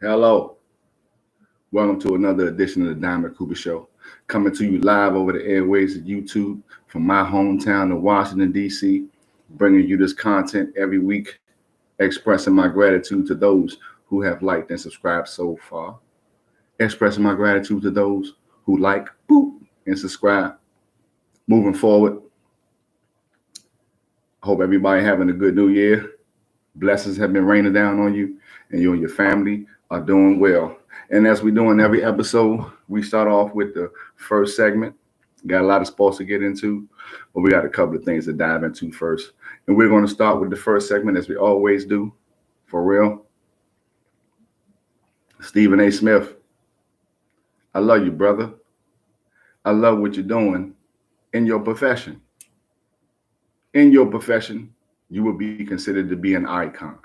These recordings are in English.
Hello. Welcome to another edition of the Diamond Cooper Show. Coming to you live over the airways of YouTube from my hometown of Washington, D.C., bringing you this content every week, expressing my gratitude to those who have liked and subscribed so far, expressing my gratitude to those who like, boop, and subscribe. Moving forward, hope everybody having a good new year. Blessings have been raining down on you, and you and your family are doing well. And as we do in every episode, we start off with the first segment. Got a lot of sports to get into, but we got a couple of things to dive into first. And we're going to start with the first segment, as we always do, for real. Stephen A. Smith, I love you, brother. I love what you're doing in your profession. In your profession, you will be considered to be an icon.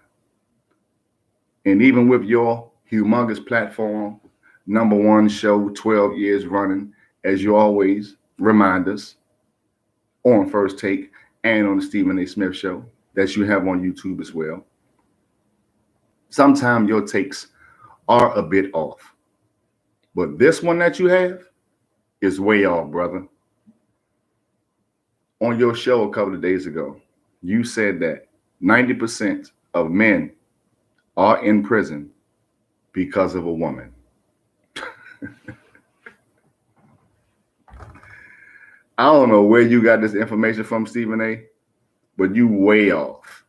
And even with your humongous platform, number one show, 12 years running, as you always remind us on First Take and on the Stephen A. Smith Show that you have on YouTube as well. Sometimes your takes are a bit off, but this one that you have is way off, brother. On your show a couple of days ago, you said that 90% of men are in prison because of a woman. I don't know where you got this information from, Stephen A., but you way off.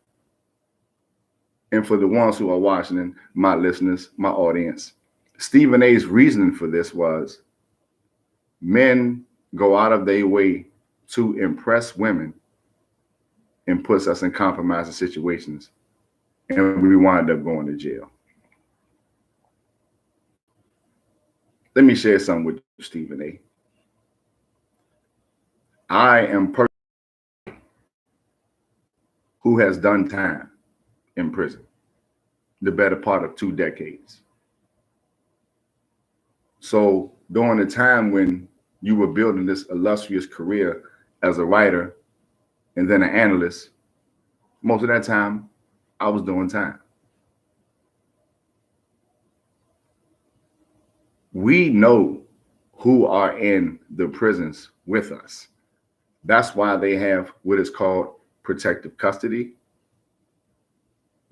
And for the ones who are watching, my listeners, my audience, Stephen A.'s reasoning for this was men go out of their way to impress women and puts us in compromising situations, and we wind up going to jail. Let me share something with you, Stephen A. I am a person who has done time in prison, the better part of 2 decades. So during the time when you were building this illustrious career as a writer and then an analyst, most of that time I was doing time. We know who are in the prisons with us. That's why they have what is called protective custody.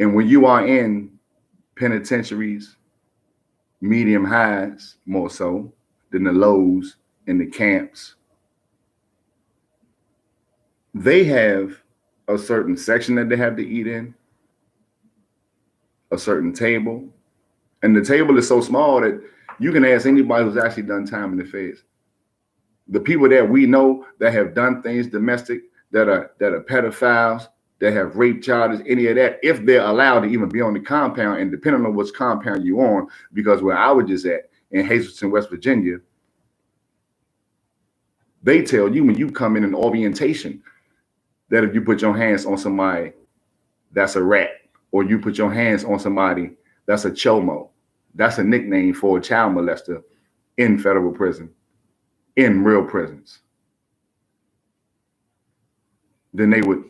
And when you are in penitentiaries, medium highs more so than the lows in the camps, they have a certain section that they have to eat in, a certain table. And the table is so small that you can ask anybody who's actually done time in the feds. The people that we know that have done things domestic, that are pedophiles, that have rape charges, any of that, if they're allowed to even be on the compound, and depending on which compound you're on, because where I was just at in Hazleton, West Virginia, they tell you when you come in an orientation that if you put your hands on somebody, that's a rat, or you put your hands on somebody, that's a chomo. That's a nickname for a child molester in federal prison, in real prisons. Then they would,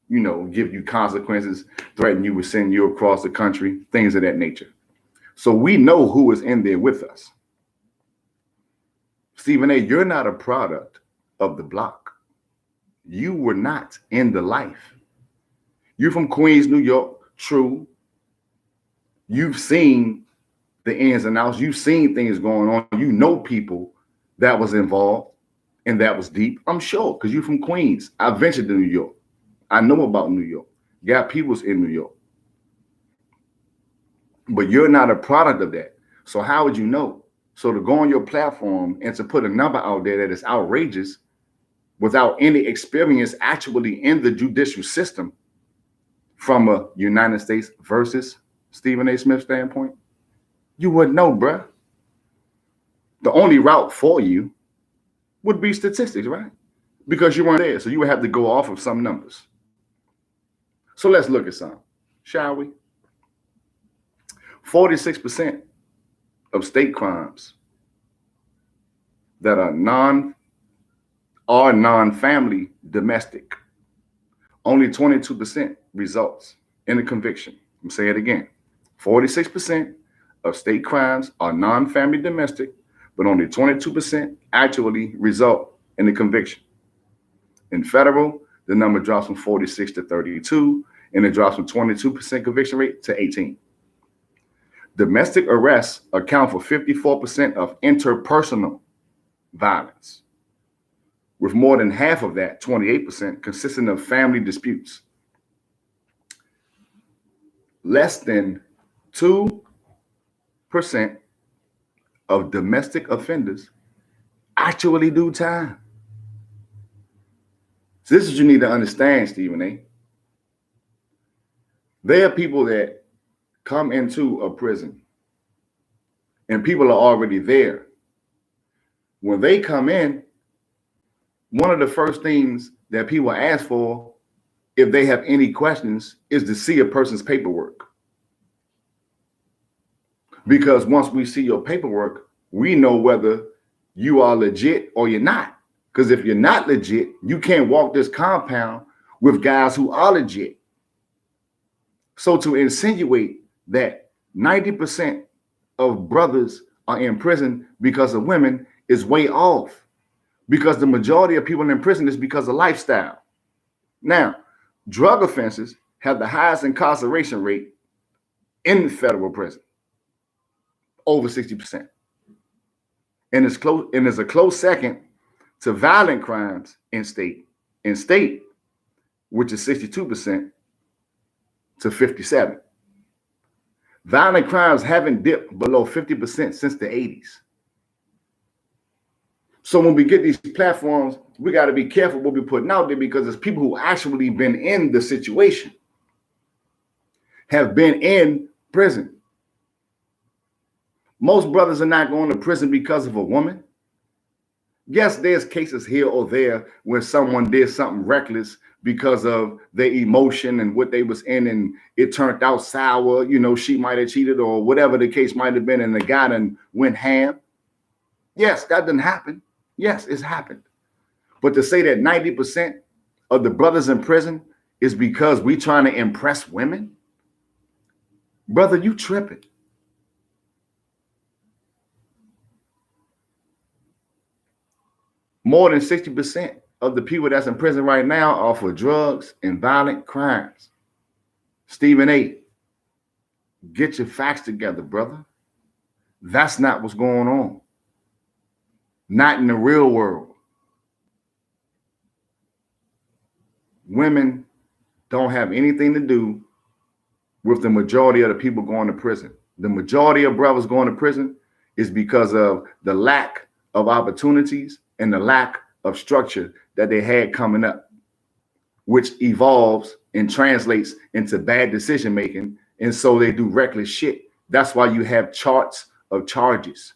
give you consequences, threaten you with sending you across the country, things of that nature. So we know who is in there with us. Stephen A., you're not a product of the block. You were not in the life. You're from Queens, New York, true. You've seen the ins and outs. You've seen things going on. You know people that was involved and that was deep. I'm sure, because you're from Queens. I ventured to New York. I know about New York. Got peoples in New York. But you're not a product of that. So how would you know? So to go on your platform and to put a number out there that is outrageous without any experience actually in the judicial system from a United States versus Stephen A. Smith standpoint, you wouldn't know, bruh. The only route for you would be statistics, right? Because you weren't there. So you would have to go off of some numbers. So let's look at some, shall we? 46% of state crimes that are non-family domestic. Only 22% results in a conviction. I'm saying it again. 46% of state crimes are non-family domestic, but only 22% actually result in a conviction. In federal, the number drops from 46 to 32, and it drops from 22% conviction rate to 18. Domestic arrests account for 54% of interpersonal violence, with more than half of that, 28%, consisting of family disputes. Less than 2% of domestic offenders actually do time. So this is what you need to understand, Stephen A. There are people that come into a prison and people are already there. When they come in, one of the first things that people ask for, if they have any questions, is to see a person's paperwork. Because once we see your paperwork, we know whether you are legit or you're not. Because if you're not legit, you can't walk this compound with guys who are legit. So to insinuate that 90% of brothers are in prison because of women is way off. Because the majority of people in prison is because of lifestyle. Now, drug offenses have the highest incarceration rate in federal prison, over 60%. And it's a close second to violent crimes in state, which is 62% to 57%. Violent crimes haven't dipped below 50% since the 80s. So when we get these platforms, we got to be careful what we're putting out there, because it's people who actually been in the situation, have been in prison. Most brothers are not going to prison because of a woman. Yes, there's cases here or there where someone did something reckless because of their emotion and what they was in, and it turned out sour. You know, she might have cheated or whatever the case might have been, and the guy done went ham. Yes, that didn't happen. Yes, it's happened. But to say that 90% of the brothers in prison is because we trying to impress women, brother, you tripping. More than 60% of the people that's in prison right now are for drugs and violent crimes. Stephen A., get your facts together, brother. That's not what's going on. Not in the real world. Women don't have anything to do with the majority of the people going to prison. The majority of brothers going to prison is because of the lack of opportunities and the lack of structure that they had coming up, which evolves and translates into bad decision making. And so they do reckless shit. That's why you have charts of charges.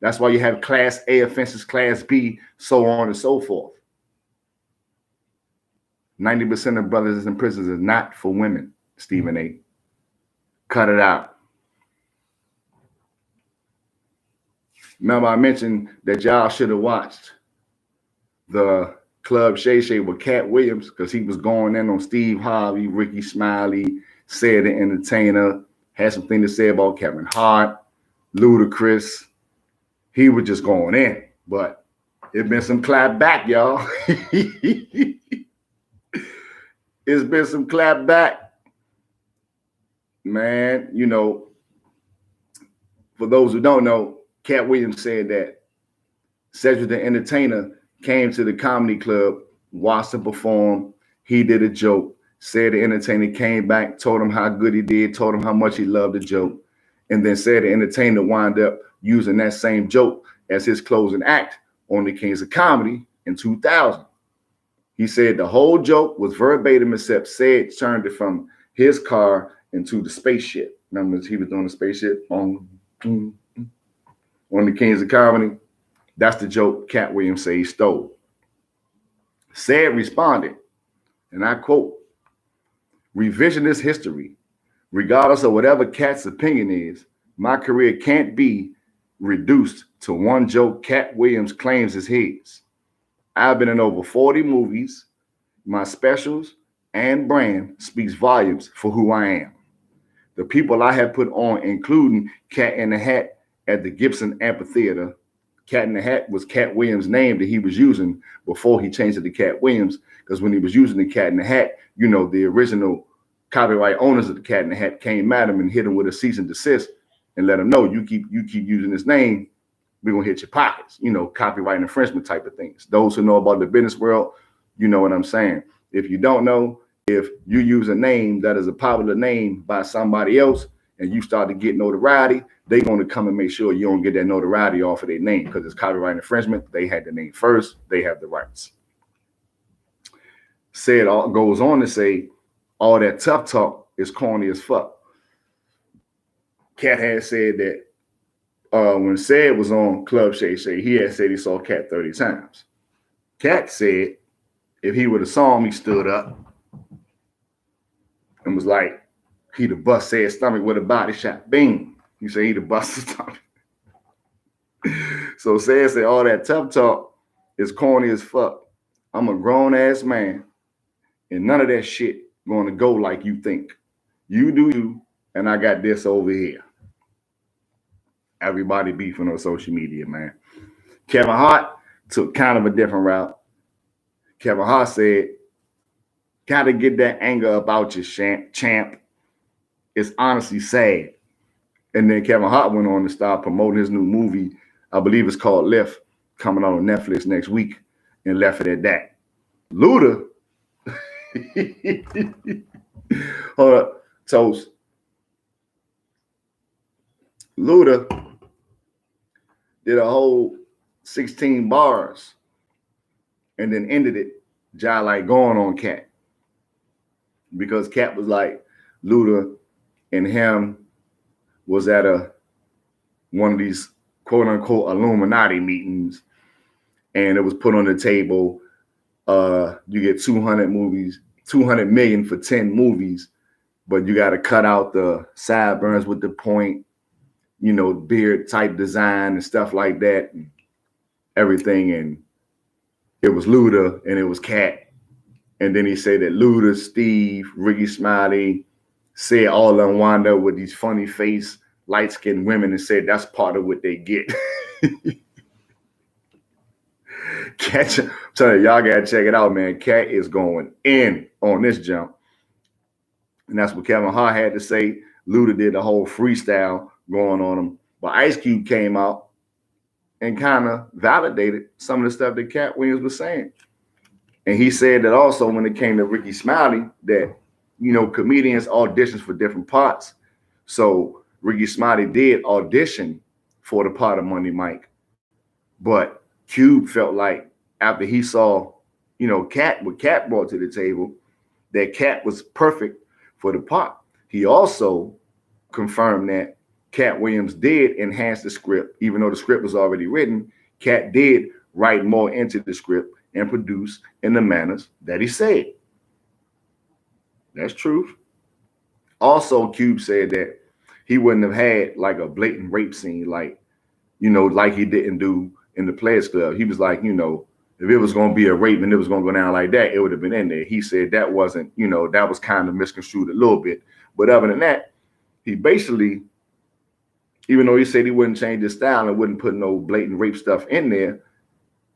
That's why you have class A offenses, class B, so on and so forth. 90% of brothers in prisons is not for women, Stephen A. Cut it out. Remember, I mentioned that y'all should have watched the Club Shay Shay with Cat Williams, because he was going in on Steve Harvey, Ricky Smiley, Said the Entertainer, had something to say about Kevin Hart, Ludacris. He was just going in, but it's been some clap back, y'all. It's been some clap back. Man, you know, for those who don't know, Cat Williams said that Cedric the Entertainer came to the comedy club, watched him perform. He did a joke. Said the Entertainer came back, told him how good he did, told him how much he loved the joke. And then Said the Entertainer wound up using that same joke as his closing act on the Kings of Comedy in 2000. He said the whole joke was verbatim, except Said turned it from his car into the spaceship. Remember, he was doing the spaceship on the Kings of Comedy. That's the joke Cat Williams said he stole. Said responded, and I quote, "Revisionist history. Regardless of whatever Cat's opinion is, my career can't be reduced to one joke Cat Williams claims is his. I've been in over 40 movies. My specials and brand speaks volumes for who I am. The people I had put on, including Cat in the Hat at the Gibson Amphitheater. Cat in the Hat was Cat Williams' name that he was using before he changed it to Cat Williams. Because when he was using the Cat in the Hat, the original copyright owners of the Cat in the Hat came at him and hit him with a cease and desist and let him know, you keep using this name, we're gonna hit your pockets. Copyright infringement type of things. Those who know about the business world, you know what I'm saying. If you don't know, if you use a name that is a popular name by somebody else and you start to get notoriety, they're going to come and make sure you don't get that notoriety off of their name because it's copyright infringement. They had the name first. They have the rights. Goes on to say, all that tough talk is corny as fuck. Cat had said that when Said was on Club Shay Shay, he had said he saw Cat 30 times. Cat said if he would have saw him, he stood up and was like, he'd have bust Said's stomach with a body shot. Bing. He said he'd have bust his stomach. So Said said all that tough talk is corny as fuck. I'm a grown ass man and none of that shit going to go like you think. You do you, and I got this over here. Everybody beefing on social media, man. Kevin Hart took kind of a different route. Kevin Hart said, gotta get that anger about you, champ. It's honestly sad. And then Kevin Hart went on to start promoting his new movie. I believe it's called Lift, coming out on Netflix next week, and left it at that. Luda, hold up, Toast. Luda did a whole 16 bars and then ended it like going on Cat. Because Cat was like, Luda and him was at one of these quote unquote Illuminati meetings, and it was put on the table. You get 200 million for 10 movies, but you got to cut out the sideburns with the point, beard type design and stuff like that, and everything. And it was Luda and it was Cat. And then he said that Luda, Steve, Ricky Smiley said all of them wound up with these funny face, light-skinned women and said that's part of what they get. Cat, I'm telling you, y'all gotta check it out, man. Cat is going in on this jump. And that's what Kevin Hart had to say. Luda did the whole freestyle going on him. But Ice Cube came out and kind of validated some of the stuff that Cat Williams was saying. And he said that also when it came to Ricky Smiley, that, comedians auditions for different parts. So Ricky Smiley did audition for the part of Money Mike. But Cube felt like after he saw, Cat, what Cat brought to the table, that Cat was perfect for the part. He also confirmed that Cat Williams did enhance the script, even though the script was already written. Cat did write more into the script and produce in the manners that he said. That's truth. Also, Cube said that he wouldn't have had like a blatant rape scene, like he didn't do in the Players Club. He was like, if it was going to be a rape and it was going to go down like that, it would have been in there. He said that wasn't, that was kind of misconstrued a little bit. But other than that, he basically, even though he said he wouldn't change his style and wouldn't put no blatant rape stuff in there,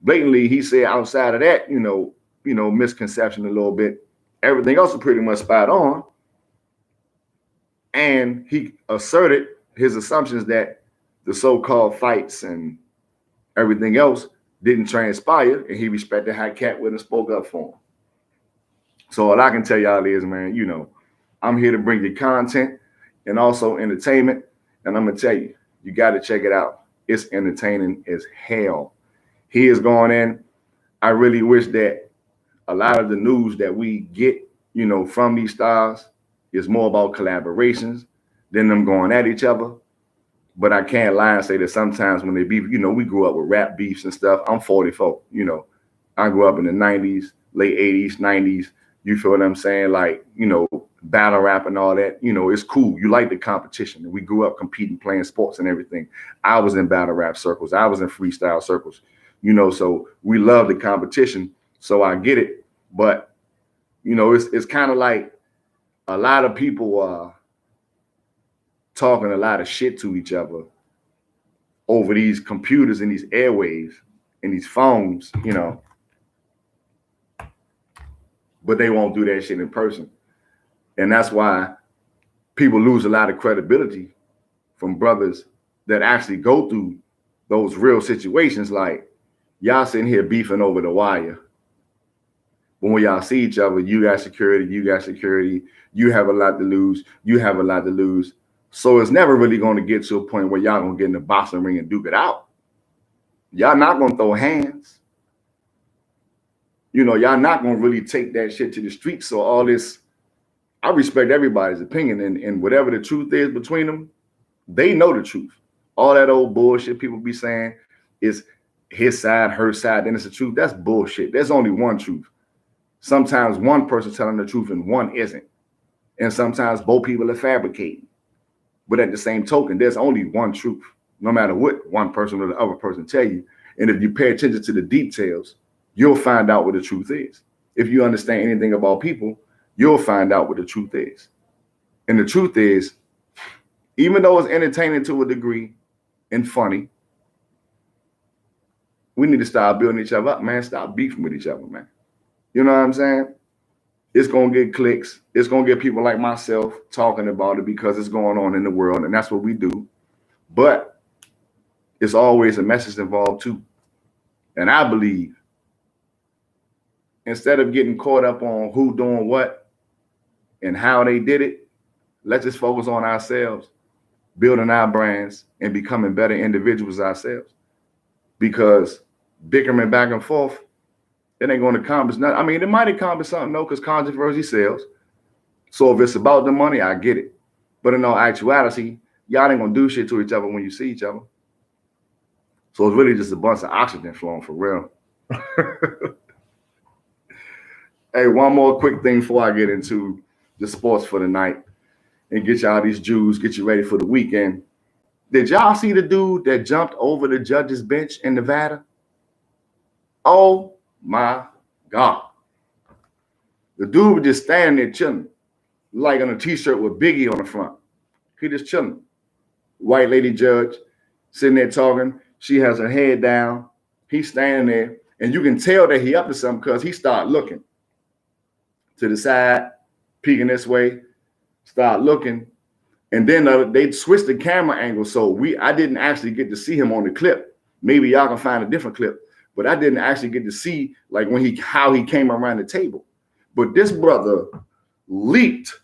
blatantly, he said outside of that, misconception a little bit, everything else is pretty much spot on. And he asserted his assumptions that the so-called fights and everything else didn't transpire, and he respected how Cat Williams spoke up for him. So all I can tell y'all is, man, I'm here to bring you content and also entertainment. And I'm going to tell you, you got to check it out. It's entertaining as hell. He is going in. I really wish that a lot of the news that we get, from these stars is more about collaborations than them going at each other. But I can't lie and say that sometimes when they beef, we grew up with rap beefs and stuff. I'm 44, I grew up in the 90s, late 80s, 90s. You feel what I'm saying? Like, battle rap and all that, it's cool. You like the competition. We grew up competing, playing sports and everything. I was in battle rap circles. I was in freestyle circles, so we love the competition. So I get it. But, it's kind of like a lot of people talking a lot of shit to each other over these computers and these airwaves and these phones, you know, but they won't do that shit in person. And that's why people lose a lot of credibility from brothers that actually go through those real situations. Like, y'all sitting here beefing over the wire. But when y'all see each other, you got security, you have a lot to lose, you have a lot to lose. So it's never really going to get to a point where y'all going to get in the boxing ring and duke it out. Y'all not going to throw hands. You know, y'all not going to really take that shit to the streets. So all this, I respect everybody's opinion, and whatever the truth is between them, they know the truth. All that old bullshit people be saying is his side, her side, then it's the truth. That's bullshit. There's only one truth. Sometimes one person's telling the truth and one isn't. And sometimes both people are fabricating. But at the same token, there's only one truth, no matter what one person or the other person tell you. And if you pay attention to the details, you'll find out what the truth is. If you understand anything about people, you'll find out what the truth is. And the truth is, even though it's entertaining to a degree and funny, we need to start building each other up, man. Stop beefing with each other, man. You know what I'm saying? It's going to get clicks. It's going to get people like myself talking about it because it's going on in the world, and that's what we do. But it's always a message involved too. And I believe instead of getting caught up on who doing what and how they did it, let's just focus on ourselves, building our brands and becoming better individuals ourselves. Because bickering back and forth, it ain't going to accomplish nothing. I mean, it might accomplish something, though, because controversy sells. So if it's about the money, I get it. But in all actuality, y'all ain't going to do shit to each other when you see each other. So it's really just a bunch of oxygen flowing for real. Hey, one more quick thing before I get into the sports for the night and get y'all these Jews, get you ready for the weekend. Did y'all see the dude that jumped over the judge's bench in Nevada? Oh my God. The dude was just standing there chilling, like on a t-shirt with Biggie on the front. He just chilling. White lady judge sitting there talking. She has her head down. He's standing there, and you can tell that he up to something because he started looking to the side, peeking this way, start looking. And then they switched the camera angle. So I didn't actually get to see him on the clip. Maybe y'all can find a different clip, but I didn't actually get to see like how he came around the table. But this brother leaped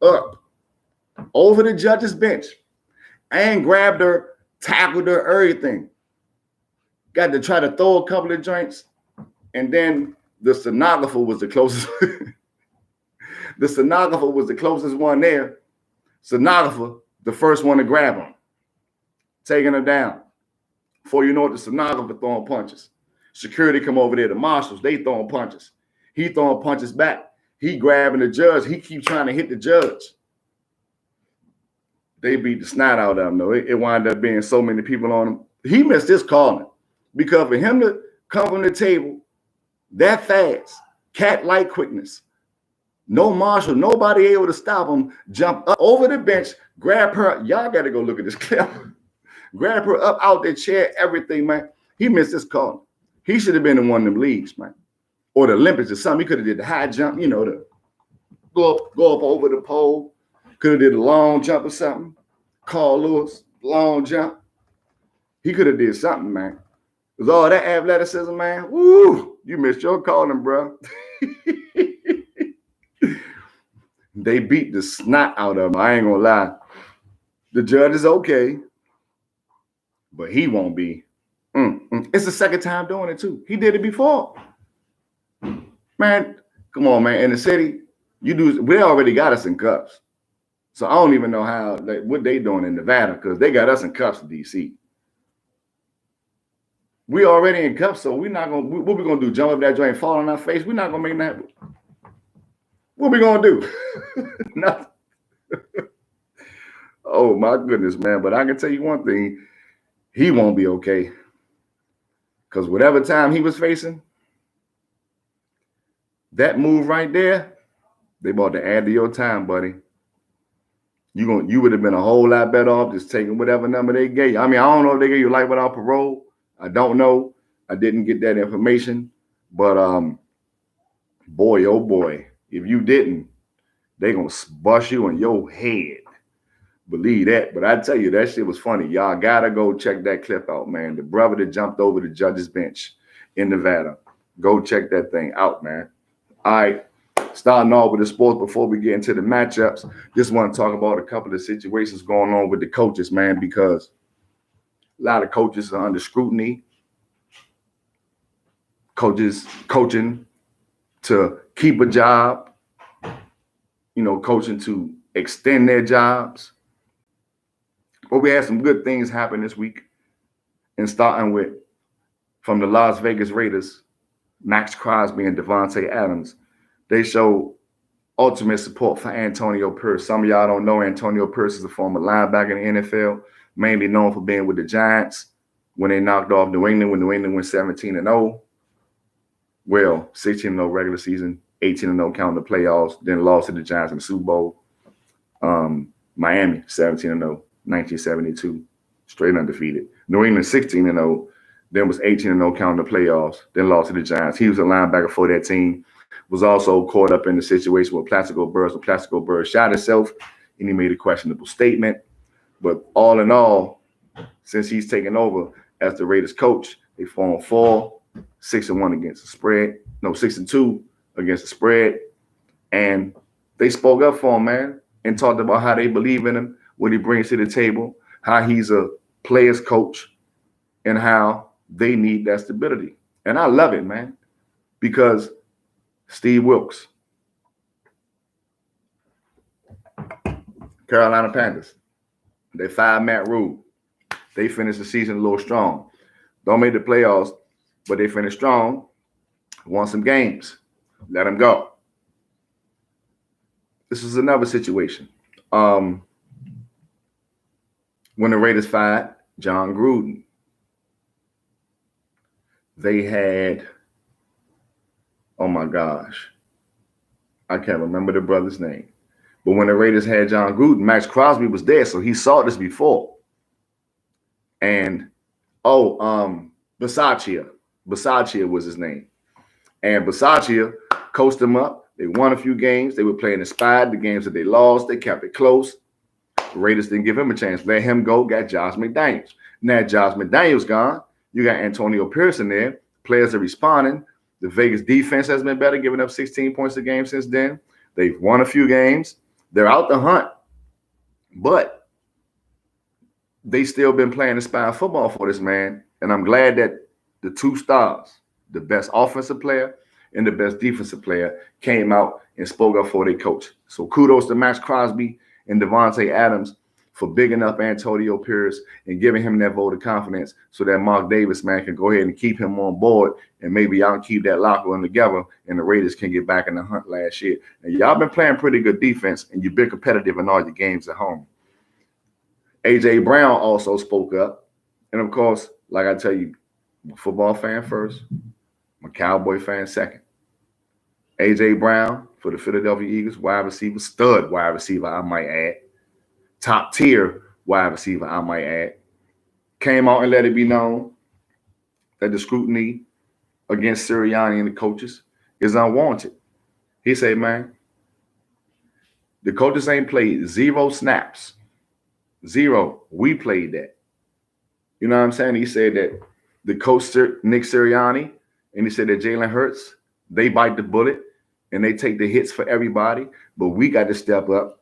up over the judge's bench and grabbed her, tackled her, everything. Got to try to throw a couple of joints. And then the stenographer was the closest. The stenographer was the closest one there. Stenographer, the first one to grab him, taking her down. Before you know it, the stenographer throwing punches. Security come over there, the marshals, they throwing punches. He throwing punches back. He grabbing the judge. He keeps trying to hit the judge. They beat the snot out of him, though. It wound up being so many people on him. He missed his calling because for him to come from the table that fast, cat-like quickness, no marshal, nobody able to stop him, jump up over the bench, grab her. Y'all got to go look at this clip. Grab her up out their chair, everything, man. He missed his call. He should have been in one of them leagues, man. Or the Olympics or something. He could have did the high jump, you know, to go up over the pole. Could have did a long jump or something. Carl Lewis, long jump. He could have did something, man. With all that athleticism, man, woo, you missed your calling, bro. They beat the snot out of him. I ain't gonna lie. The judge is okay, but he won't be. It's the second time doing it too. He did it before. Man, come on, man. In the city, we already got us in cuffs. So I don't even know what they doing in Nevada because they got us in cuffs in DC. We already in cuffs, so we're not gonna. What we gonna do? Jump up that joint and fall on our face? We're not gonna make that. What we gonna do? Nothing. Oh my goodness, man! But I can tell you one thing: he won't be okay. Because whatever time he was facing, that move right there, they about to add to your time, buddy. You would have been a whole lot better off just taking whatever number they gave you. I mean, I don't know if they gave you life without parole. I don't know. I didn't get that information. But boy, oh boy, if you didn't, they gonna bust you in your head. Believe that. But I tell you, that shit was funny. Y'all gotta go check that clip out, man. The brother that jumped over the judge's bench in Nevada. Go check that thing out, man. All right. Starting off with the sports before we get into the matchups, just want to talk about a couple of situations going on with the coaches, man, because a lot of coaches are under scrutiny. Coaches coaching to keep a job, coaching to extend their jobs. But we had some good things happen this week. And starting with from the Las Vegas Raiders, Max Crosby and Devontae Adams. They showed ultimate support for Antonio Pierce. Some of y'all don't know Antonio Pierce is a former linebacker in the NFL, mainly known for being with the Giants when they knocked off New England when New England went 17-0. Well, 16-0 regular season, 18-0 counting the playoffs, then lost to the Giants in the Super Bowl. Miami, 17-0, 1972, straight undefeated. New England, 16-0, then was 18-0 counting the playoffs, then lost to the Giants. He was a linebacker for that team. Was also caught up in the situation with Plaxico Burress. When Plaxico Burress shot himself, and he made a questionable statement. But all in all, since he's taken over as the Raiders coach, they formed 6-1 against the spread. No, 6-2 against the spread. And they spoke up for him, man, and talked about how they believe in him, what he brings to the table, how he's a player's coach, and how they need that stability. And I love it, man, because Steve Wilkes, Carolina Panthers, they fired Matt Rule. They finished the season a little strong. Don't make the playoffs, but they finished strong, won some games. Let them go. This is another situation. When the Raiders fired John Gruden, they had, oh my gosh, I can't remember the brother's name. But when the Raiders had John Gruden, Max Crosby was there, so he saw this before. And, Bisaccia was his name. And Bisaccia coached them up. They won a few games. They were playing inspired. The games that they lost, they kept it close. The Raiders didn't give him a chance. Let him go, got Josh McDaniels. Now Josh McDaniels gone. You got Antonio Pierce in there. Players are responding. The Vegas defense has been better, giving up 16 points a game since then. They've won a few games. They're out the hunt. But they still been playing inspired football for this man. And I'm glad that the two stars, the best offensive player and the best defensive player, came out and spoke up for their coach. So kudos to Max Crosby and Devontae Adams for bigging up Antonio Pierce and giving him that vote of confidence so that Mark Davis, man, can go ahead and keep him on board, and maybe y'all can keep that locker room together and the Raiders can get back in the hunt last year. And y'all been playing pretty good defense, and you've been competitive in all your games at home. A.J. Brown also spoke up. And, of course, like I tell you, I'm a football fan first, I'm a Cowboy fan second. A.J. Brown for the Philadelphia Eagles, wide receiver, stud wide receiver, I might add. Top tier wide receiver, I might add. Came out and let it be known that the scrutiny against Sirianni and the coaches is unwarranted. He said, man, the coaches ain't played 0 snaps. 0. We played that. You know what I'm saying? He said that the coach, Nick Sirianni, and he said that Jalen Hurts, they bite the bullet and they take the hits for everybody, but we got to step up.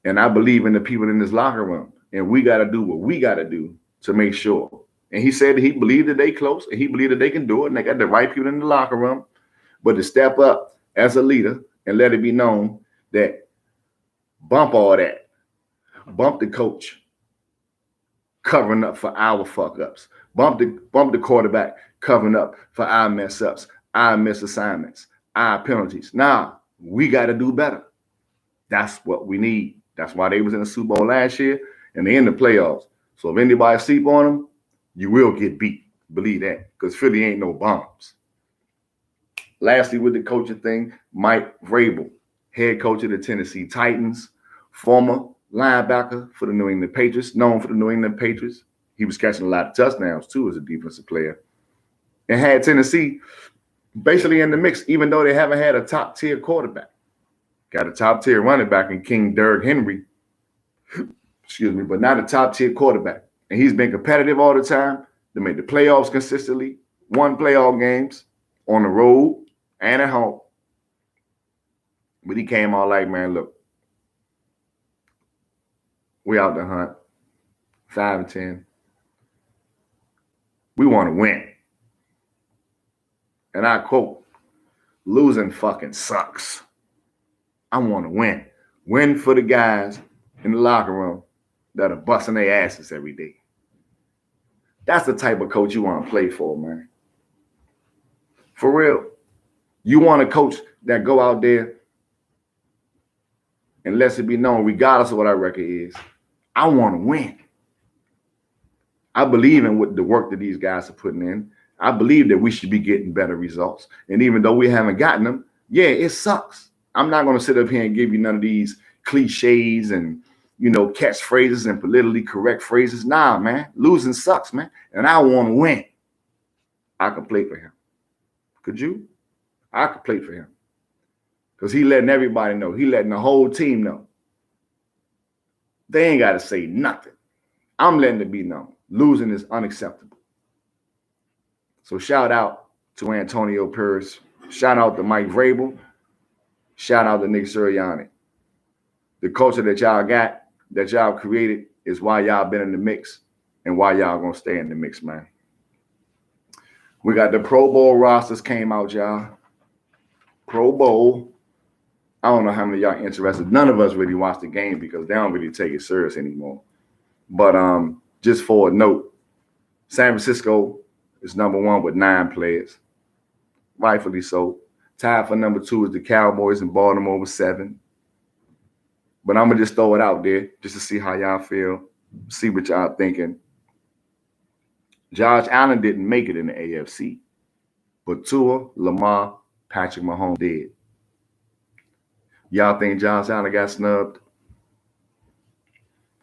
And I believe in the people in this locker room, and we got to do what we got to do to make sure. And he said that he believed that they close, and he believed that they can do it, and they got the right people in the locker room. But to step up as a leader and let it be known that bump all that, bump the coach covering up for our fuck ups, bump the quarterback covering up for our mess ups, our miss assignments, our penalties. Now we got to do better. That's what we need. That's why they was in the Super Bowl last year, and they in the playoffs. So if anybody sleep on them, you will get beat. Believe that, because Philly ain't no bombs. Lastly, with the coaching thing, Mike Vrabel, head coach of the Tennessee Titans, former linebacker for the New England Patriots, known for the New England Patriots. He was catching a lot of touchdowns too as a defensive player, and had Tennessee basically in the mix, even though they haven't had a top tier quarterback. Got a top tier running back in King Derrick Henry, excuse me, but not a top tier quarterback. And he's been competitive all the time. They made the playoffs consistently, won playoff games on the road and at home. But he came out like, man, look, we out the hunt, 5-10. We want to win. And I quote, losing fucking sucks. I want to win. Win for the guys in the locker room that are busting their asses every day. That's the type of coach you want to play for, man. For real. You want a coach that go out there and lets it be known, regardless of what our record is, I want to win. I believe in what the work that these guys are putting in. I believe that we should be getting better results. And even though we haven't gotten them, yeah, it sucks. I'm not going to sit up here and give you none of these cliches and, catchphrases and politically correct phrases. Nah, man, losing sucks, man. And I want to win. I could play for him. Could you? I could play for him. Because he letting everybody know. He letting the whole team know. They ain't got to say nothing. I'm letting it be known. Losing is unacceptable. So shout out to Antonio Pierce. Shout out to Mike Vrabel. Shout out to Nick Sirianni. The culture that y'all got, that y'all created, is why y'all been in the mix and why y'all gonna stay in the mix, man. We got the Pro Bowl rosters came out, y'all. Pro Bowl. I don't know how many of y'all interested. None of us really watch the game because they don't really take it serious anymore. But just for a note, San Francisco is number 1 with 9 players. Rightfully so. Tied for number 2 is the Cowboys in Baltimore with 7. But I'm going to just throw it out there just to see how y'all feel, see what y'all thinking. Josh Allen didn't make it in the AFC, but Tua, Lamar, Patrick Mahomes did. Y'all think Josh Allen got snubbed?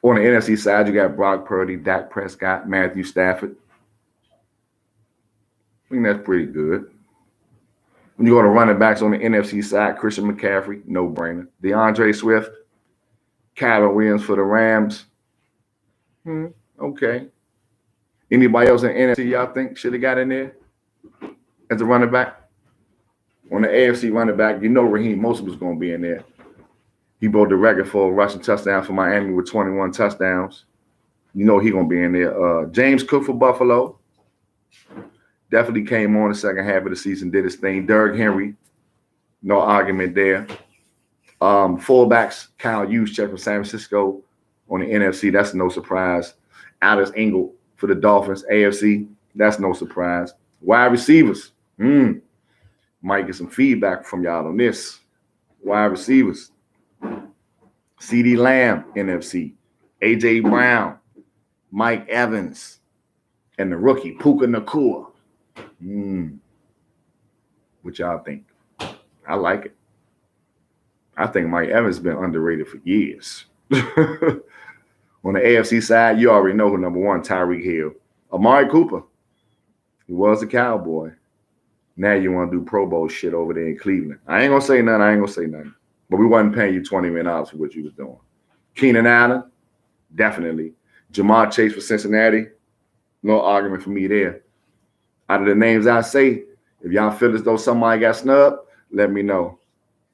On the NFC side, you got Brock Purdy, Dak Prescott, Matthew Stafford. I think that's pretty good. When you go to running backs on the NFC side, Christian McCaffrey, no-brainer. DeAndre Swift, Kyler Williams for the Rams. Okay. Anybody else in the NFC y'all think should have got in there as a running back? On the AFC running back, Raheem Mostert was going to be in there. He broke the record for rushing touchdowns for Miami with 21 touchdowns. He's going to be in there. James Cook for Buffalo. Definitely came on the second half of the season, did his thing. Derrick Henry, no argument there. Fullbacks, Kyle Juszczyk from San Francisco on the NFC. That's no surprise. Alex Engel for the Dolphins, AFC. That's no surprise. Wide receivers. Might get some feedback from y'all on this. Wide receivers. CeeDee Lamb, NFC. A.J. Brown, Mike Evans, and the rookie, Puka Nacua. What y'all think? I like it. I think Mike Evans has been underrated for years. On the AFC side, you already know who number 1, Tyreek Hill. Amari Cooper. He was a Cowboy. Now you want to do Pro Bowl shit over there in Cleveland. I ain't going to say nothing. But we wasn't paying you $20 million for what you was doing. Keenan Allen, definitely. Jamar Chase for Cincinnati. No argument for me there. Out of the names I say, if y'all feel as though somebody got snubbed, let me know.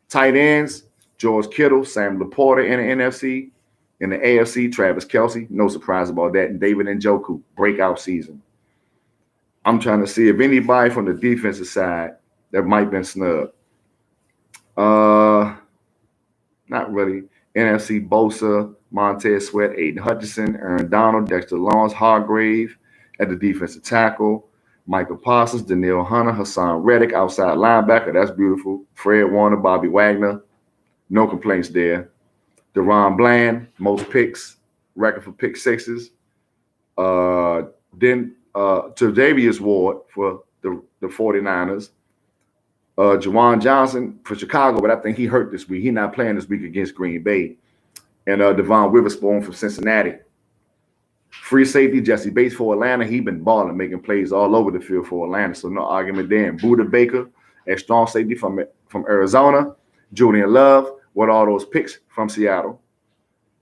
Tight ends, George Kittle, Sam Laporta in the NFC. In the AFC, Travis Kelce. No surprise about that. And David Njoku, breakout season. I'm trying to see if anybody from the defensive side that might have been snubbed. Not really. NFC, Bosa, Montez Sweat, Aiden Hutchinson, Aaron Donald, Dexter Lawrence, Hargrave at the defensive tackle. Michael Parsons, Danielle Hunter, Hassan Reddick, outside linebacker. That's beautiful. Fred Warner, Bobby Wagner. No complaints there. Deron Bland, most picks, record for pick sixes. Then Tre'Davious Ward for the 49ers. Juwan Johnson for Chicago, but I think he hurt this week. He's not playing this week against Green Bay. And Devon Witherspoon from Cincinnati. Free safety, Jesse Bates for Atlanta. He been balling, making plays all over the field for Atlanta, so no argument there. And Buda Baker at strong safety from Arizona. Julian Love with all those picks from Seattle.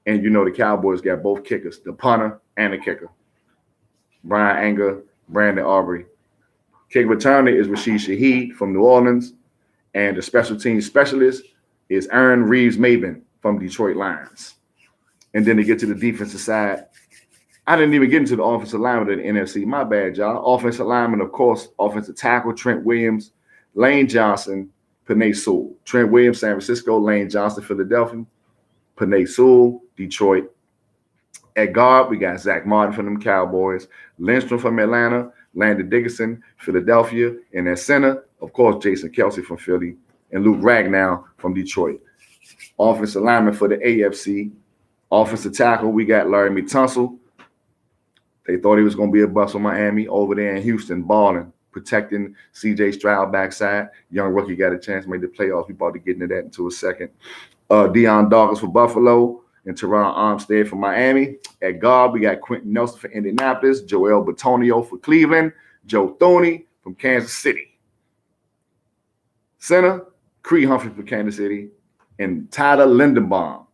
And you know the Cowboys got both kickers, the punter and the kicker. Brian Anger, Brandon Aubrey. Kick returner is Rashid Shaheed from New Orleans. And the special team specialist is Aaron Reeves Maven from Detroit Lions. And then to get to the defensive side, I didn't even get into the offensive lineman of the NFC. My bad, y'all. Offensive lineman, of course, offensive tackle, Trent Williams, Lane Johnson, Penei Sewell. Trent Williams, San Francisco, Lane Johnson, Philadelphia, Penei Sewell, Detroit. At guard, we got Zach Martin from them Cowboys, Lindstrom from Atlanta, Landon Dickinson, Philadelphia, and at center, of course, Jason Kelsey from Philly, and Luke Ragnow from Detroit. Offensive lineman for the AFC. Offensive tackle, we got Larry Tunsil. They thought he was going to be a bust on Miami, over there in Houston, balling, protecting C.J. Stroud backside. Young rookie got a chance, made the playoffs. We about to get into that into a second. Deion Dawkins for Buffalo and Teron Armstead for Miami. At guard, we got Quentin Nelson for Indianapolis, Joel Bitonio for Cleveland, Joe Thuney from Kansas City. Center, Creed Humphrey for Kansas City, and Tyler Lindenbaum,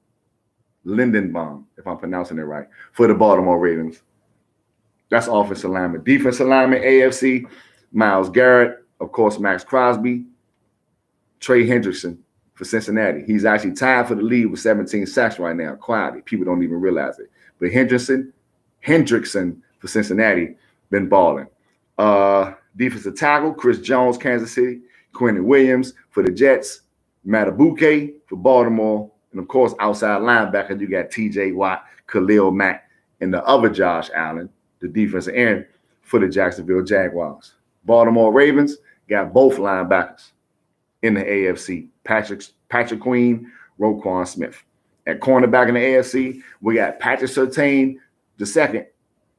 if I'm pronouncing it right, for the Baltimore Ravens. That's offensive alignment. Defensive alignment, AFC, Myles Garrett, of course, Max Crosby, Trey Hendrickson for Cincinnati. He's actually tied for the lead with 17 sacks right now. Quietly, people don't even realize it. But Hendrickson for Cincinnati, been balling. Defensive tackle, Chris Jones, Kansas City, Quentin Williams for the Jets, Matabuke for Baltimore, and of course, outside linebacker, you got T.J. Watt, Khalil Mack, and the other Josh Allen, the defensive end for the Jacksonville Jaguars. Baltimore Ravens got both linebackers in the AFC, Patrick Queen, Roquan Smith. At cornerback in the AFC, we got Patrick Surtain II.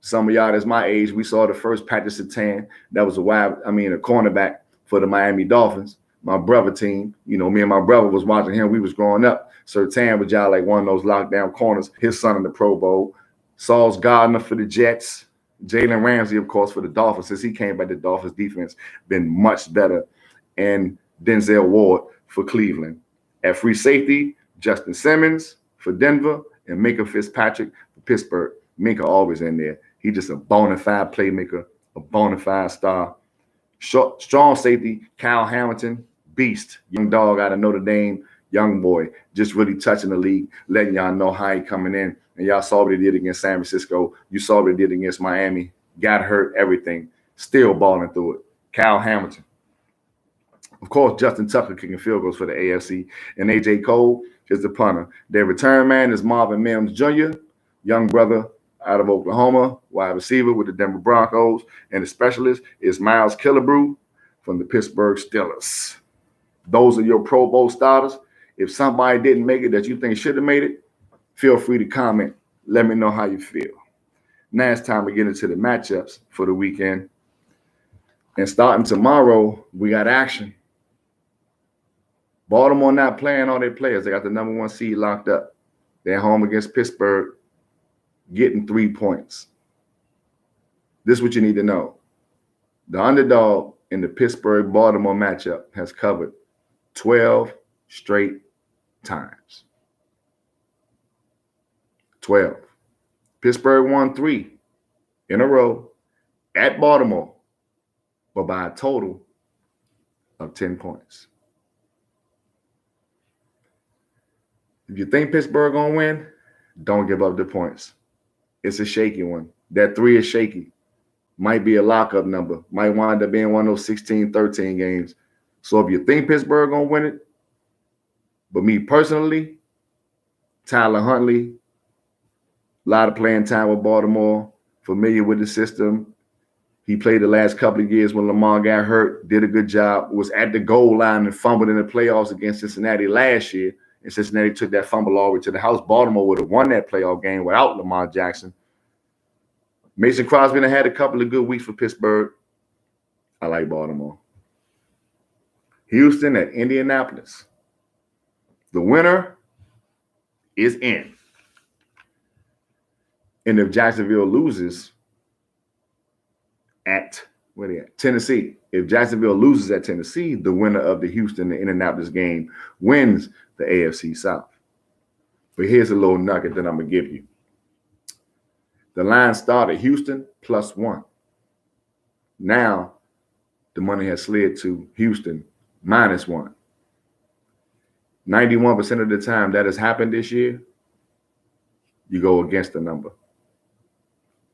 Some of y'all that's my age, we saw the first Patrick Surtain. That was a cornerback for the Miami Dolphins, my brother team. You know, me and my brother was watching him. We was growing up. Surtain was y'all like one of those lockdown corners. His son in the Pro Bowl. Sauce Gardner for the Jets. Jalen Ramsey, of course, for the Dolphins. Since he came back, the Dolphins defense been much better. And Denzel Ward for Cleveland. At free safety, Justin Simmons for Denver and Minka Fitzpatrick for Pittsburgh. Minka always in there. He's just a bona fide playmaker, a bona fide star. Strong safety, Kyle Hamilton, beast. Young dog out of Notre Dame, young boy, just really touching the league, letting y'all know how he coming in. And y'all saw what he did against San Francisco. You saw what he did against Miami. Got hurt, everything. Still balling through it. Kyle Hamilton. Of course, Justin Tucker kicking field goals for the AFC. And A.J. Cole is the punter. Their return man is Marvin Mims Jr., young brother out of Oklahoma, wide receiver with the Denver Broncos. And the specialist is Miles Killebrew from the Pittsburgh Steelers. Those are your Pro Bowl starters. If somebody didn't make it that you think should have made it, feel free to comment. Let me know how you feel. Now it's time to get into the matchups for the weekend. And starting tomorrow, we got action. Baltimore not playing all their players. They got the number 1 seed locked up. They're home against Pittsburgh, getting 3 points. This is what you need to know. The underdog in the Pittsburgh-Baltimore matchup has covered 12 straight times. 12. Pittsburgh won 3 in a row at Baltimore, but by a total of 10 points. If you think Pittsburgh going to win, don't give up the points. It's a shaky one. That 3 is shaky. Might be a lockup number. Might wind up being one of those 16-13 games. So if you think Pittsburgh going to win it, but me personally, Tyler Huntley, a lot of playing time with Baltimore, familiar with the system. He played the last couple of years when Lamar got hurt, did a good job, was at the goal line and fumbled in the playoffs against Cincinnati last year. And Cincinnati took that fumble all the way to the house. Baltimore would have won that playoff game without Lamar Jackson. Mason Crosby had a couple of good weeks for Pittsburgh. I like Baltimore. Houston at Indianapolis. The winner is in. And if Jacksonville loses at Tennessee, if Jacksonville loses at Tennessee, the winner of the Houston and Indianapolis game wins the AFC South. But here's a little nugget that I'm going to give you. The line started Houston +1. Now, the money has slid to Houston -1. 91% of the time that has happened this year, you go against the number,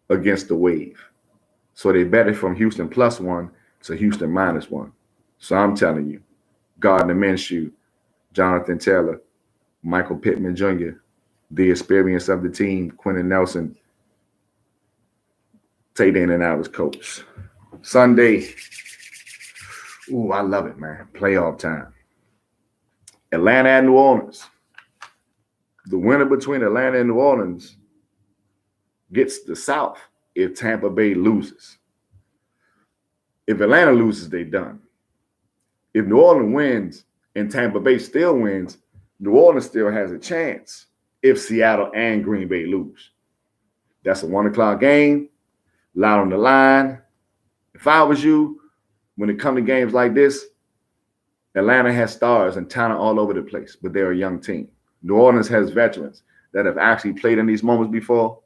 against the wave. So they bet it from Houston +1 to Houston -1. So I'm telling you, Gardner Minshew, Jonathan Taylor, Michael Pittman Jr., the experience of the team, Quentin Nelson, take the Indianapolis Colts. Sunday, ooh, I love it, man. Playoff time. Atlanta and New Orleans. The winner between Atlanta and New Orleans gets the South if Tampa Bay loses. If Atlanta loses, they're done. If New Orleans wins and Tampa Bay still wins, New Orleans still has a chance if Seattle and Green Bay lose. That's a 1 o'clock game, a lot on the line. If I was you, when it comes to games like this, Atlanta has stars and talent all over the place, but they're a young team. New Orleans has veterans that have actually played in these moments before.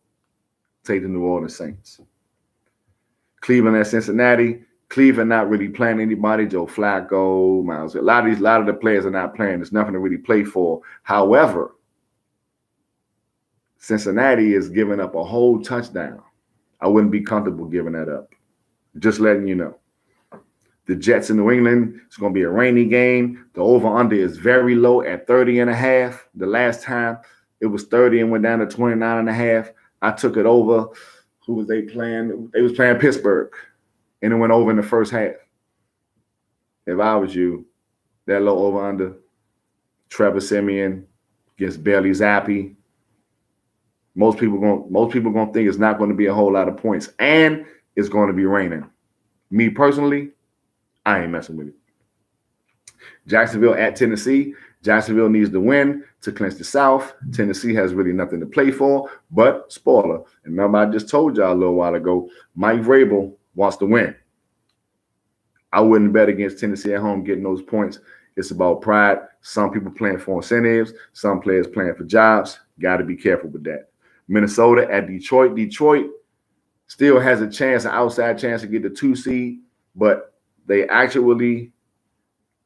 Take the New Orleans Saints. Cleveland and Cincinnati. Cleveland not really playing anybody. Joe Flacco, Miles. A lot of the players are not playing. There's nothing to really play for. However, Cincinnati is giving up a whole touchdown. I wouldn't be comfortable giving that up. Just letting you know. The Jets in New England, it's going to be a rainy game. The over-under is very low at 30.5. The last time it was 30 and went down to 29.5. I took it over. Who was they playing? They was playing Pittsburgh, and it went over in the first half. If I was you, that low over-under, Trevor Siemian against Bailey Zappi. Most people gonna think it's not going to be a whole lot of points, and it's going to be raining. Me personally, I ain't messing with it. Jacksonville at Tennessee. Jacksonville needs to win to clinch the South. Tennessee has really nothing to play for, but spoiler. And remember, I just told y'all a little while ago, Mike Vrabel wants to win. I wouldn't bet against Tennessee at home getting those points. It's about pride. Some people playing for incentives. Some players playing for jobs. Got to be careful with that. Minnesota at Detroit. Detroit still has a chance, an outside chance to get the 2 seed, but they actually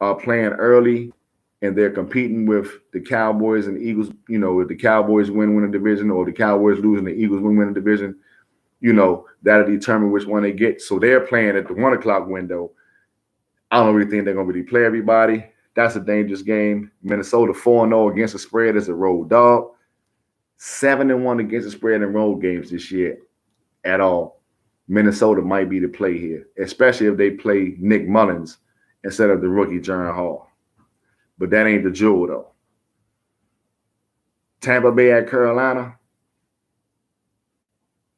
are playing early, and they're competing with the Cowboys and Eagles. You know, if the Cowboys win a division, or the Cowboys lose and the Eagles win a division, you know, that'll determine which one they get. So they're playing at the 1 o'clock window. I don't really think they're going to really play everybody. That's a dangerous game. Minnesota 4-0 against the spread as a road dog. 7-1 against the spread in road games this year at all. Minnesota might be the play here, especially if they play Nick Mullins instead of the rookie Jaron Hall. But that ain't the jewel, though. Tampa Bay at Carolina.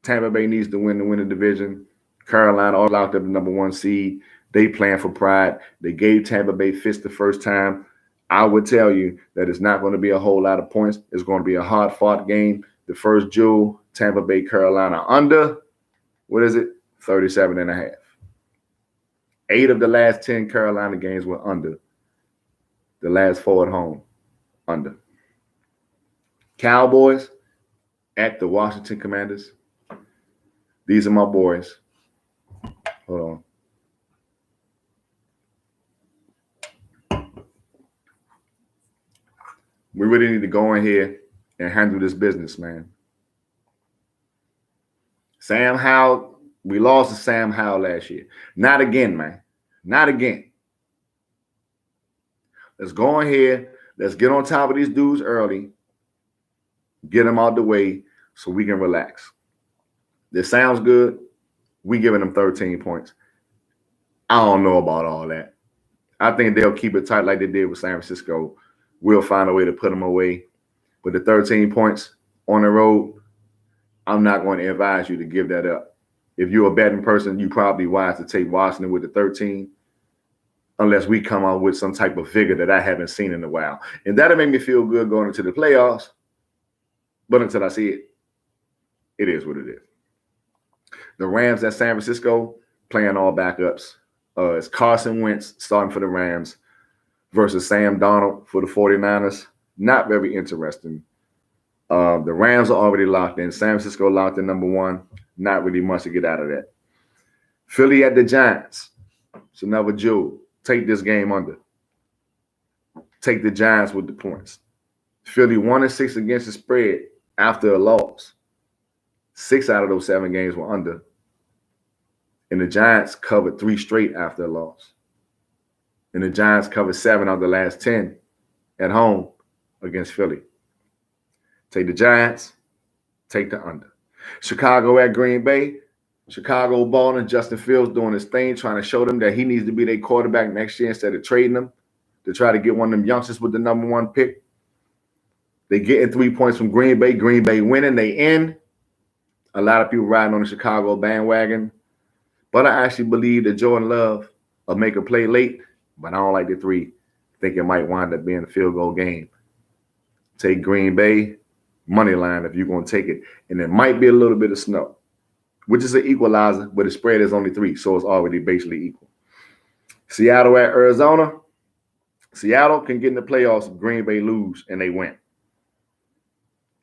Tampa Bay needs to win the division. Carolina all locked up the number 1 seed. They playing for pride. They gave Tampa Bay fits the first time. I would tell you that it's not going to be a whole lot of points. It's going to be a hard-fought game. The first jewel, Tampa Bay, Carolina under. What is it? 37.5. 8 of the last 10 Carolina games were under. The last 4 at home, under. Cowboys at the Washington Commanders. These are my boys. Hold on. We really need to go in here and handle this business, man. Sam Howell, we lost to Sam Howell last year. Not again, man. Not again. Let's go in here. Let's get on top of these dudes early. Get them out the way so we can relax. This sounds good. We giving them 13 points. I don't know about all that. I think they'll keep it tight like they did with San Francisco. We'll find a way to put them away. But the 13 points on the road, I'm not going to advise you to give that up. If you're a betting person, you're probably wise to take Washington with the 13, unless we come out with some type of vigor that I haven't seen in a while. And that'll make me feel good going into the playoffs. But until I see it, It is what it is. The Rams at San Francisco playing all backups. It's Carson Wentz starting for the Rams versus Sam Darnold for the 49ers. Not very interesting. The Rams are already locked in. San Francisco locked in number one. Not really much to get out of that. Philly at the Giants. It's another jewel. Take this game under. Take the Giants with the points. Philly 1-6 against the spread after a loss. 6 out of those 7 games were under. And the Giants covered 3 straight after a loss. And the Giants covered 7 out of the last 10 at home against Philly. Take the Giants. Take the under. Chicago at Green Bay. Chicago balling. Justin Fields doing his thing, trying to show them that he needs to be their quarterback next year instead of trading them to try to get one of them youngsters with the number 1 pick. They getting 3 points from Green Bay. Green Bay winning. They in. A lot of people riding on the Chicago bandwagon. But I actually believe that Jordan Love will make a play late, but I don't like the 3. I think it might wind up being a field goal game. Take Green Bay, money line if you're going to take it. And it might be a little bit of snow, which is an equalizer, but the spread is only 3, so it's already basically equal. Seattle at Arizona. Seattle can get in the playoffs if Green Bay lose and they win.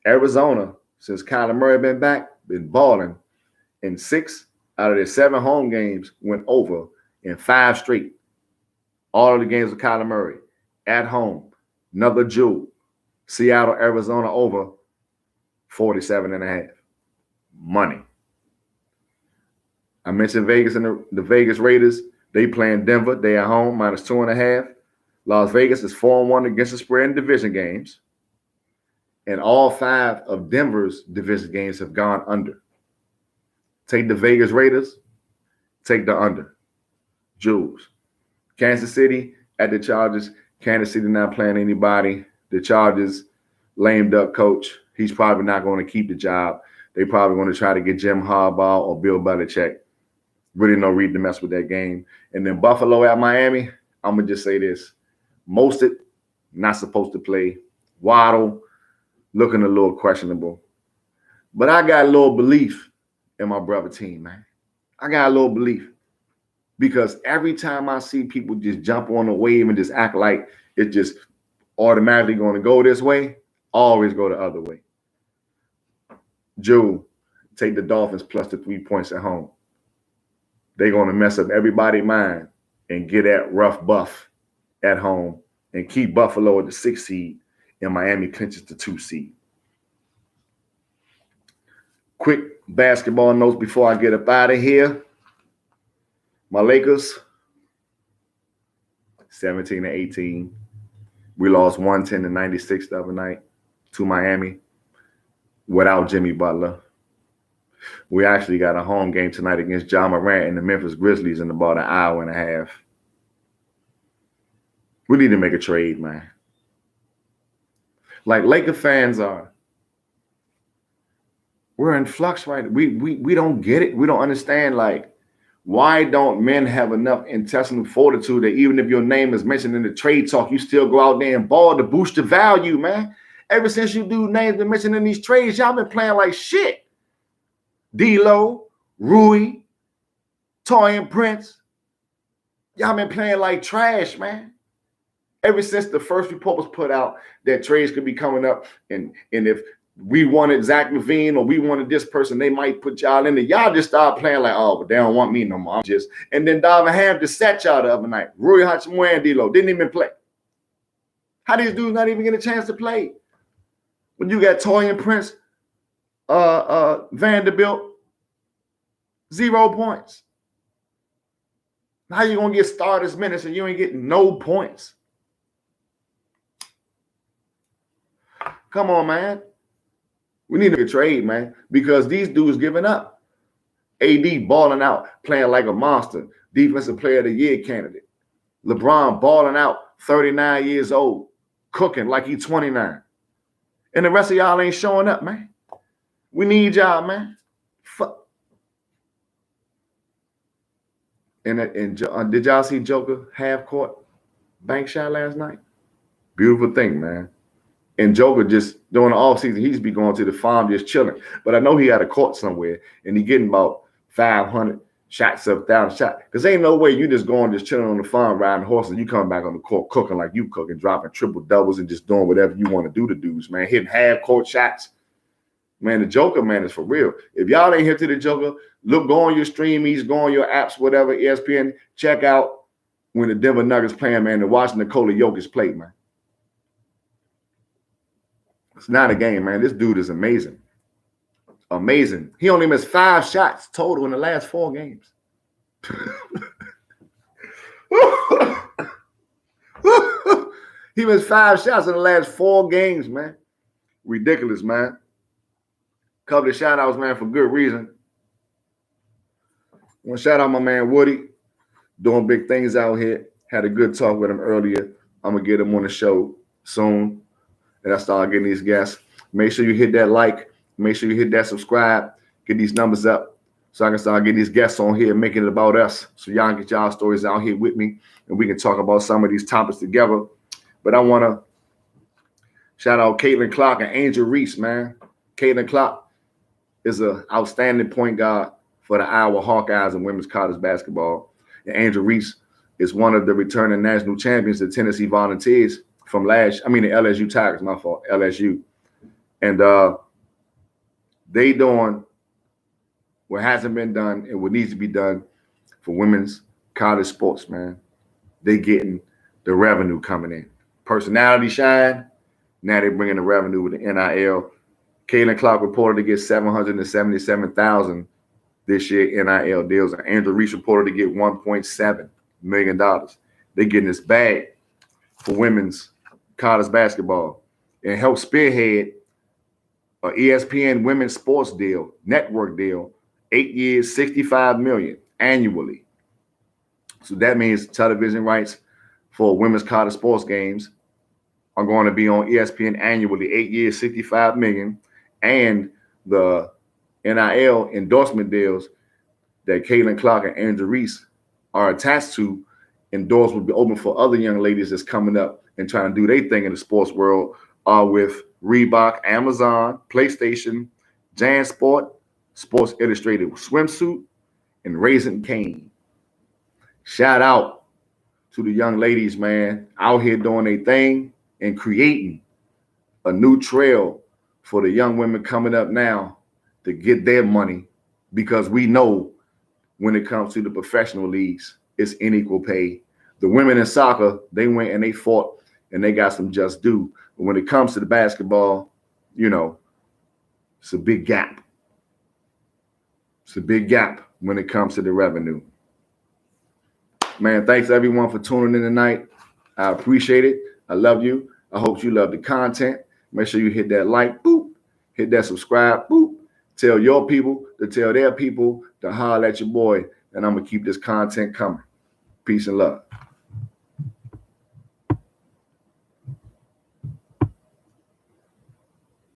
Arizona, since Kyler Murray been back, been balling, in 6 out of their 7 home games went over in 5 straight. All of the games with Kyler Murray at home. Another jewel. Seattle, Arizona over 47.5. Money. I mentioned Vegas and the Vegas Raiders. They playing Denver. They at home, -2.5. Las Vegas is 4-1 against the spread in division games. And all 5 of Denver's division games have gone under. Take the Vegas Raiders. Take the under. Jules. Kansas City at the Chargers. Kansas City not playing anybody. The Chargers, lame duck coach. He's probably not going to keep the job. They probably going to try to get Jim Harbaugh or Bill Belichick. Really no reason to mess with that game. And then Buffalo at Miami. I'm going to just say this. Mostert, not supposed to play. Waddle, looking a little questionable. But I got a little belief in my brother team, man. I got a little belief. Because every time I see people just jump on the wave and just act like it's just automatically going to go this way, I always go the other way. Joe, take the Dolphins plus the 3 points at home. They're going to mess up everybody's mind and get at rough buff at home and keep Buffalo at the 6th seed and Miami clinches the 2 seed. Quick basketball notes before I get up out of here. My Lakers, 17-18. We lost 110-96 the other night to Miami without Jimmy Butler. We actually got a home game tonight against Ja Morant and the Memphis Grizzlies in about an hour and a half. We need to make a trade, man. Like Laker fans are. We're in flux right now. We don't get it. We don't understand, like, why don't men have enough intestinal fortitude that even if your name is mentioned in the trade talk, you still go out there and ball to boost the value, man? Ever since you do names been mentioned in these trades, y'all been playing like shit. D-Lo, Rui, Torian Prince. Y'all been playing like trash, man. Ever since the first report was put out that trades could be coming up, and if we wanted Zach LaVine or we wanted this person, they might put y'all in there. Y'all just start playing like, oh, but they don't want me no more. And then Darvin Ham just sat y'all the other night. Rui Hachimura and D-Lo didn't even play. How these dudes not even get a chance to play? When you got Torian Prince, Vanderbilt, 0 points. How you gonna get starters minutes and you ain't getting no points? Come on, man. We need to trade, man, because these dudes giving up. AD balling out, playing like a monster, defensive player of the year candidate. LeBron balling out, 39 years old, cooking like he's 29. And the rest of y'all ain't showing up, man. We need y'all, man. Fuck. And did y'all see Joker half court bank shot last night? Beautiful thing, man. And Joker just during the off season, he used to be going to the farm just chilling. But I know he had a court somewhere, and he getting about 500 shots up, 1,000 shots. Because ain't no way you just going just chilling on the farm riding horses, and you come back on the court cooking like you cooking, dropping triple doubles and just doing whatever you want to do to dudes, man. Hitting half court shots. Man, the Joker, man, is for real. If y'all ain't hip to the Joker, go on your streamies, go on your apps, whatever, ESPN, check out when the Denver Nuggets playing, man, and watching Nikola Jokic play, man. It's not a game, man. This dude is amazing. Amazing. He only missed 5 shots total in the last 4 games. He missed 5 shots in the last 4 games, man. Ridiculous, man. Couple of shout outs, man, for good reason. I want to shout out my man Woody, doing big things out here. Had a good talk with him earlier. I'm going to get him on the show soon. And I start getting these guests. Make sure you hit that like. Make sure you hit that subscribe. Get these numbers up so I can start getting these guests on here, making it about us. So y'all can get y'all stories out here with me, and we can talk about some of these topics together. But I want to shout out Caitlin Clark and Angel Reese, man. Caitlin Clark is an outstanding point guard for the Iowa Hawkeyes in women's college basketball. And Angel Reese is one of the returning national champions, the Tennessee Volunteers from the LSU Tigers, my fault, LSU. And they doing what hasn't been done and what needs to be done for women's college sports, man. They getting the revenue coming in. Personality shine. Now they're bringing the revenue with the NIL. Caitlin Clark reported to get $777,000 this year NIL deals, and Angel Reese reported to get $1.7 million. They're getting this bag for women's college basketball and help spearhead an ESPN women's sports deal, network deal, 8 years, $65 million annually. So that means television rights for women's college sports games are going to be on ESPN annually, 8 years, $65 million. And the NIL endorsement deals that Caitlin Clark and Angel Reese are attached to, endorsed will be open for other young ladies that's coming up and trying to do their thing in the sports world, are with Reebok, Amazon, PlayStation, JanSport, Sports Illustrated Swimsuit, and Raising Cane. Shout out to the young ladies, man, out here doing their thing and creating a new trail for the young women coming up now to get their money, because we know when it comes to the professional leagues, it's unequal pay. The women in soccer, they went and they fought and they got some just due. But when it comes to the basketball, you know, it's a big gap. It's a big gap when it comes to the revenue. Man, thanks everyone for tuning in tonight. I appreciate it. I love you. I hope you love the content. Make sure you hit that like, boop. Hit that subscribe, boop. Tell your people to tell their people to holler at your boy. And I'm going to keep this content coming. Peace and love.